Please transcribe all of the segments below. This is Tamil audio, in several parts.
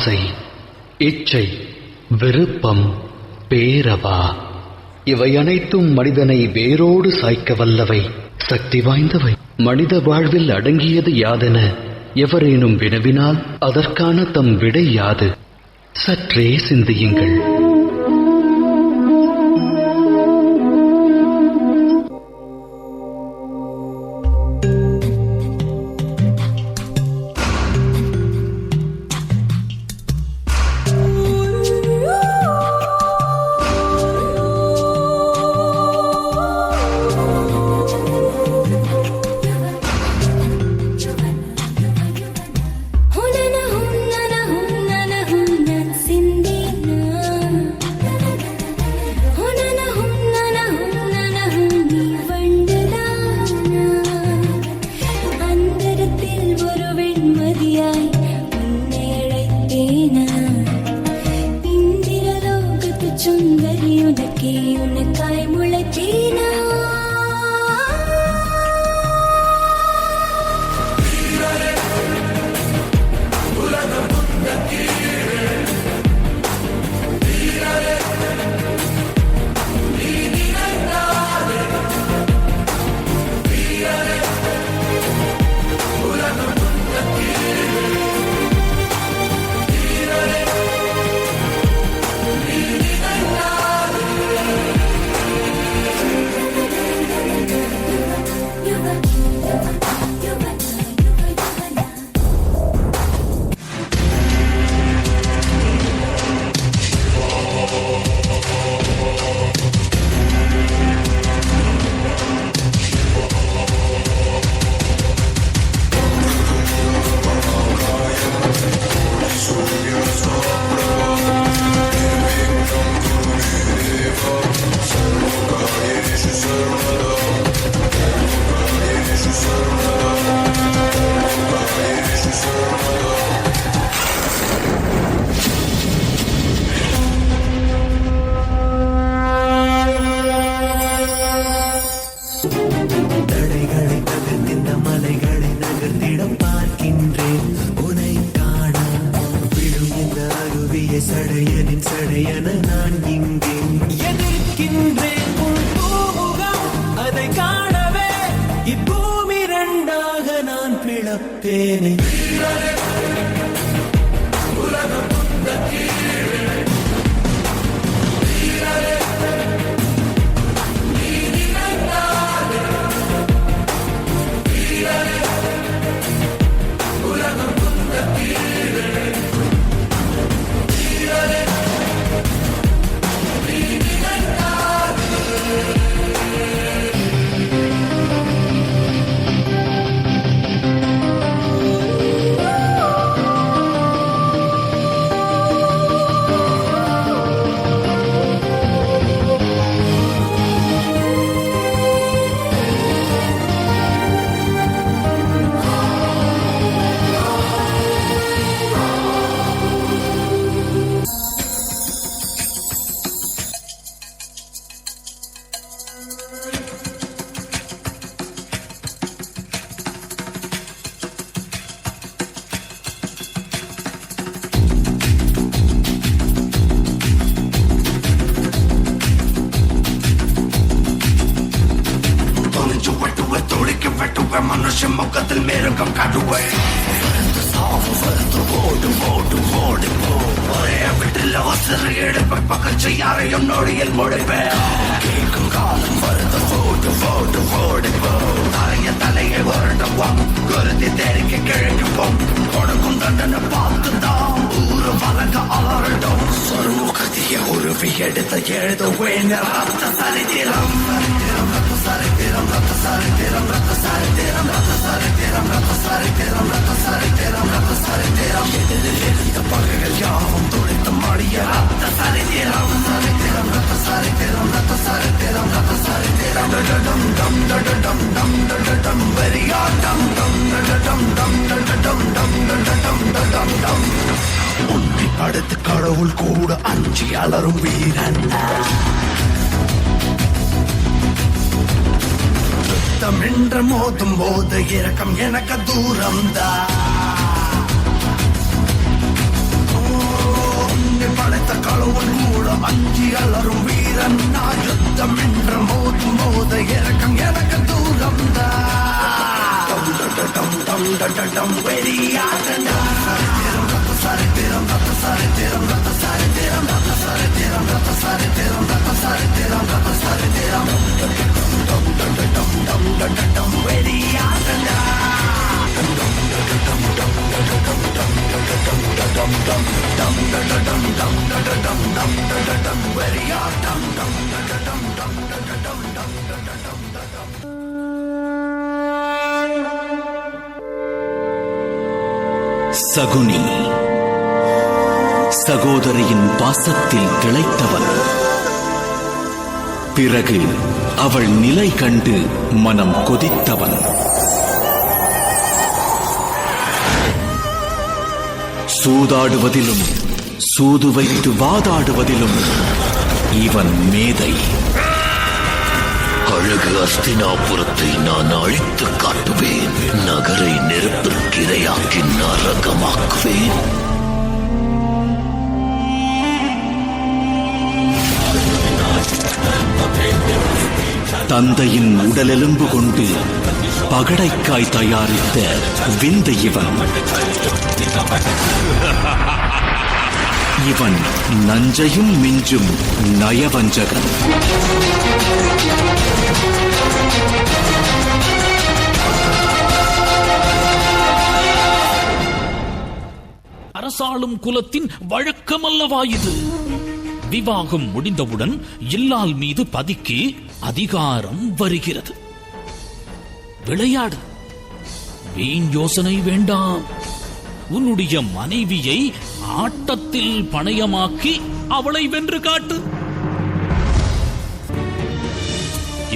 ஆசை, இச்சை, விருப்பம், பேரவா இவை அனைத்தும் மனிதனை வேரோடு சாய்க்க வல்லவை, சக்தி வாய்ந்தவை. மனித வாழ்வில் அடங்கியது யாதென எவரேனும் வினவினால் அதற்கான தம் விடை யாது? சற்றே சிந்தியுங்கள். சடையனின் சடையன நான் இங்கே எதிர்க்கின்றேன். அதை காணவே இப்பூமி இரண்டாக நான் பிளப்பேனே. மனுஷன் முகத்தில் மேருகம் காட்டுவேன். ஒரே வீட்டில் அவசர எடுப்பை பகச்சு யாரையும் நொடியில் முடிப்பேன். கேட்கும் காலம் வருது போட்டு போட்டு ஓடிப்போம். நிறைய தலையை வருடுவோம், குருதி தெரிக்க கிழக்குவோம். கொடுக்கும் தண்டனை பார்த்துதான் ஊரு வழங்க அலறிடும். சொருமுகத்திய உருவி எடுத்து எழுதுவேன் ரத்த சரித்திரம். சரித்திரம் ரத்த சரித்திரம் ரத்த சரித்திரம் ரத்த சரித்திரம் ரத்த சரித்திரம் ரத்த சரித்திரம் ரத்த சரித்திரம். எதிரில் இருந்த பகைகள் யாவும் துடித்து மடிய ரத்த சரித்திரம். சரித்திரம் ரத்த சரித்திரம் ரத்த சரித்திரம் ரத்த சரித்திரம். டம் டம் டம் டம் டம் வெறியாட்டம். டம் டம் டம் டம் டம் டம் டம். உன்னை படுத்து கடவுள் கூட அஞ்சி அலரும் வீரன். என்ற மோதும் போது இரக்கம் எனக்கு தூரம் தான். என்னை படைத்த களவன் கூட அஞ்சி அலரும் வீரன் நான் யுத்தம் என்ற மோதும் மோத இறக்கம் எனக்கு தூரம் தான் வெறியாகண்டா சரித்திரம் ரத்த சரித்திரம் ரத்த சரித்திரம் ரத்த சரித்திரம் ரத்த சரித்திரம் ரத்த சரித்திரம் ரத்த சரித்திரம் வெறியாகண்டா சகுனி சகோதரியின் பாசத்தில் திளைத்தவன். பிறகு அவள் நிலை கண்டு மனம் கொதித்தவன். சூதாடுவதிலும் சூது வைத்து வாதாடுவதிலும் இவன் மேதை. அழகு அஸ்தினாபுரத்தை நான் அழித்து காட்டுவேன். நகரை நெருப்பிற்கு இரையாக்கி நரகமாக்குவேன். தந்தையின் உடலெலும்பு கொண்டு பகடைக்காய் தயாரித்த விந்தை இவன். இவன் நஞ்சையும் மிஞ்சும் நயவஞ்சகன். அரசாளும் குலத்தின் வழக்கமல்லவா இது? விவாகம் முடிந்தவுடன் இல்லால் மீது பதிக்கு அதிகாரம் வருகிறது. விளையாடு, வீண் யோசனை வேண்டாம். உன்னுடைய மனைவியை ஆட்டத்தில் பணயமாக்கி அவளை வென்று காட்டு.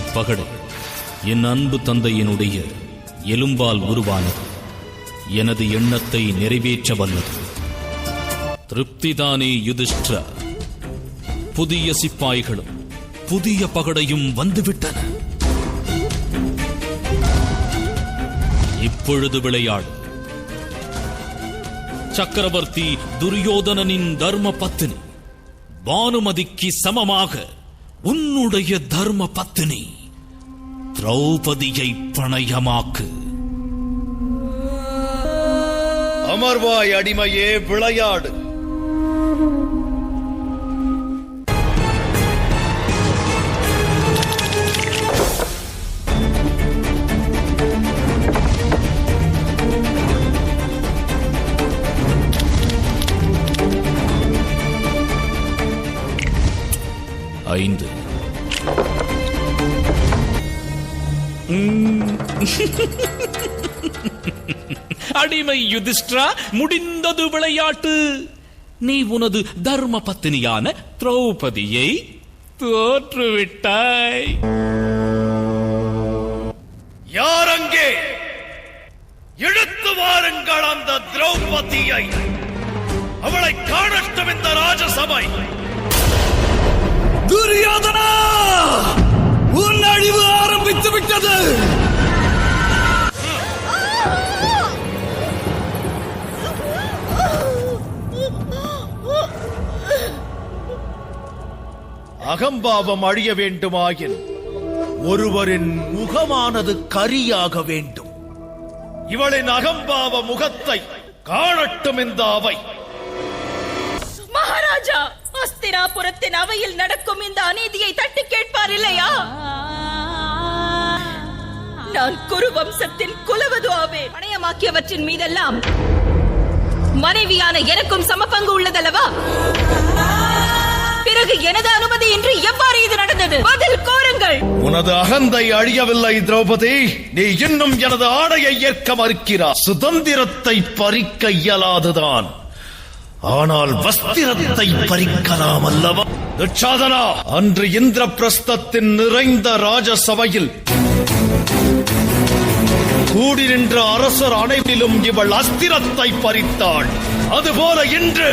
இப்பகடை என் அன்பு தந்தையினுடைய எலும்பால் உருவானது. எனது எண்ணத்தை நிறைவேற்ற வல்லது. திருப்திதானே யுதிஷ்டிரா? புதிய சிப்பாய்களும் புதிய பகடையும் வந்துவிட்டன. இப்பொழுது விளையாடு. சக்கரவர்த்தி துரியோதனனின் தர்ம பத்தினி பானுமதிக்கு சமமாக உன்னுடைய தர்ம பத்தினி திரௌபதியை பணயமாக்கு. அமர்வாய் அடிமையே, விளையாடு. ஐந்து. அடிமை யுதிஷ்டிரா, முடிந்தது விளையாட்டு. நீ உனது தர்ம பத்தினியான திரௌபதியை தோற்றுவிட்டாய். யார் அங்கே? இழுத்து வாருங்கள் அந்த திரௌபதியை. அவளை காணட்டும் இந்த ராஜசபை. துரியோதனா, உன் அழிவு ஆரம்பித்து விட்டது. அகம்பாவம் அழிய வேண்டுமாயின் ஒருவரின் முகமானது கரியாக வேண்டும். இவளின் அகம்பாவ முகத்தை காணட்டும் இந்த அவை. மகாராஜா, அஸ்தினாபுரத்தின் அவையில் நடக்கும் இந்த அநீதியை தட்டி கேட்பார் இல்லையா? நான் குரு வம்சத்தின் குலவது ஆவேன். பணயமாக்கியவற்றின் மீதெல்லாம் மனைவியான எனக்கும் சமபங்கு உள்ளதல்லவா? பிறகு எனது அனுமதியின்றி எவ்வாறு இது நடந்தது? பதில் கூறுங்கள். உனது அகந்தை அழியவில்லை திரௌபதி. நீ இன்னும் எனது ஆடையை ஏற்க மறுக்கிறாய். சுதந்திரத்தை பறிக்க இயலாதுதான், ஆனால் வஸ்திரத்தை பறிக்கலாம் அல்லவா? துச்சாதனா, அன்று இந்திரபிரஸ்தத்தின் நிறைந்த ராஜசபையில் கூடி நின்ற அரசர் அனைவரிலும் இவள் அஸ்திரத்தை பறித்தாள். அதுபோல இன்று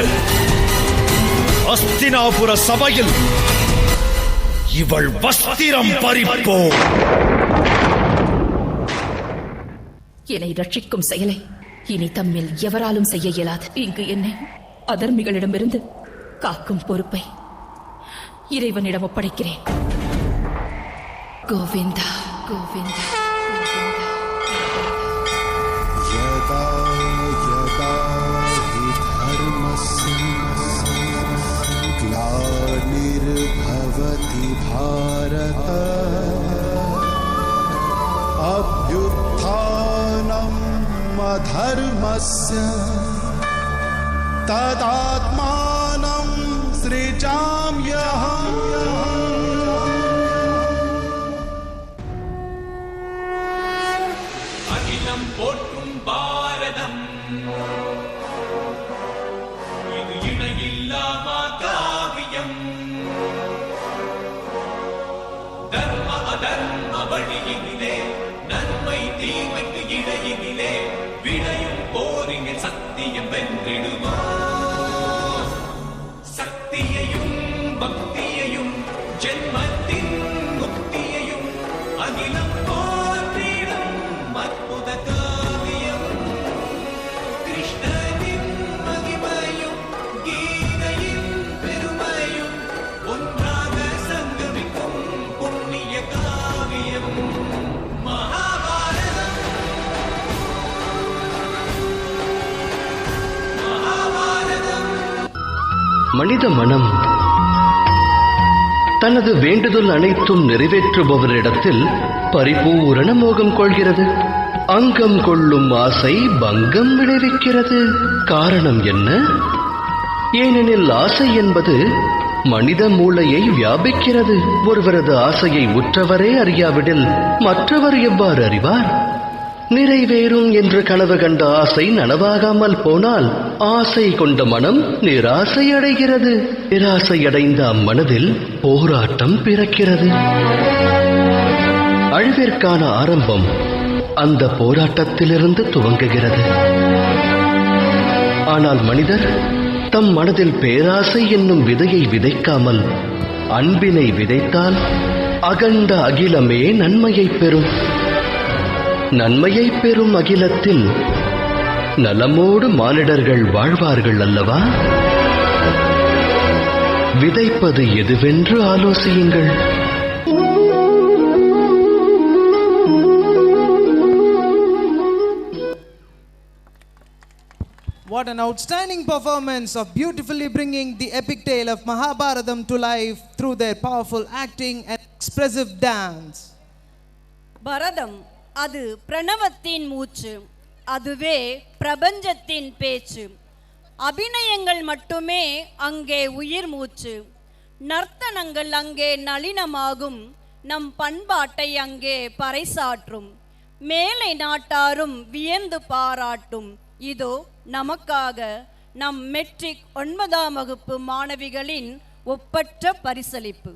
அஸ்தினாபுர சபையில் இவள் வஸ்திரம் பறிப்போம். என்னை ரட்சிக்கும் செயலை இனி தம்மில் எவராலும் செய்ய இயலாது. இங்கு என்னை அதர்மிகளிடமிருந்து காக்கும் பொறுப்பை இறைவனிடம் ஒப்படைக்கிறேன். கோவிந்தா கோவிந்தா கோவிந்தா. यदा यदा हि धर्मस्य ग्लानिर्भवति भारत अभ्युत्थानम् अधर्मस्य तदात्मानं सृजाम्यहम्. அகிலம் போற்றும் பாரதம் இது இணையில்லாம காவியம். தர்ம அதர்ம வழியினிலே நன்மை தீமைக்கு இடையினிலே விளையும் போரிங்க சத்தியம் வென்றிடுமா. சக்தியையும் பக்தியையும் ஜென்மத்தின் முக்தியையும் அகிலம் போற்றிடும் அற்புத காவியம். கிருஷ்ணனின் மகிமையும் கீதையின் பெருமையும் ஒன்றாக சங்கமிக்கும் புண்ணிய காவியம் மகாபாரதம். மகாபாரதம். மனித மனம் தனது வேண்டுதல் அனைத்தும் நிறைவேற்றுபவரிடத்தில் பரிபூரண மோகம் கொள்கிறது. அங்கம் கொள்ளும் ஆசை பங்கம் விளைவிக்கிறது. காரணம் என்ன? ஏனெனில் ஆசை என்பது மனித மூளையை வியாபிக்கிறது. ஒருவரது ஆசையை உற்றவரே அறியாவிடில் மற்றவர் எவ்வாறு அறிவார்? நிறைவேறும் என்று கனவு கண்ட ஆசை நனவாகாமல் போனால் ஆசை கொண்ட மனம் நிராசை அடைகிறது. நிராசை அடைந்த அம்மனதில் போராட்டம் பிறக்கிறது. அழிவிற்கான ஆரம்பம் அந்த போராட்டத்திலிருந்து துவங்குகிறது. ஆனால் மனிதர் தம் மனதில் பேராசை என்னும் விதையை விதைக்காமல் அன்பினை விதைத்தால் அகண்ட அகிலமே நன்மையை பெறும். நன்மையை பெறும் அகிலத்தில் நலமோடு மானிடர்கள் வாழ்வார்கள் அல்லவா? விதைப்பது எதுவென்று ஆலோசியுங்கள். What an outstanding performance of beautifully bringing the epic tale of Mahabharatam to life through their powerful acting and expressive dance. பரதம் அது பிரணவத்தின் மூச்சு, அதுவே பிரபஞ்சத்தின் பேச்சு. அபிநயங்கள் மட்டுமே அங்கே உயிர் மூச்சு. நர்த்தனங்கள் அங்கே நளினமாகும், நம் பண்பாட்டை அங்கே பறைசாற்றும். மேலை நாட்டாரும் வியந்து பாராட்டும். இதோ நமக்காக நம் மெட்ரிக் 9ஆம் வகுப்பு மாணவிகளின் ஒப்பற்ற பரிசளிப்பு.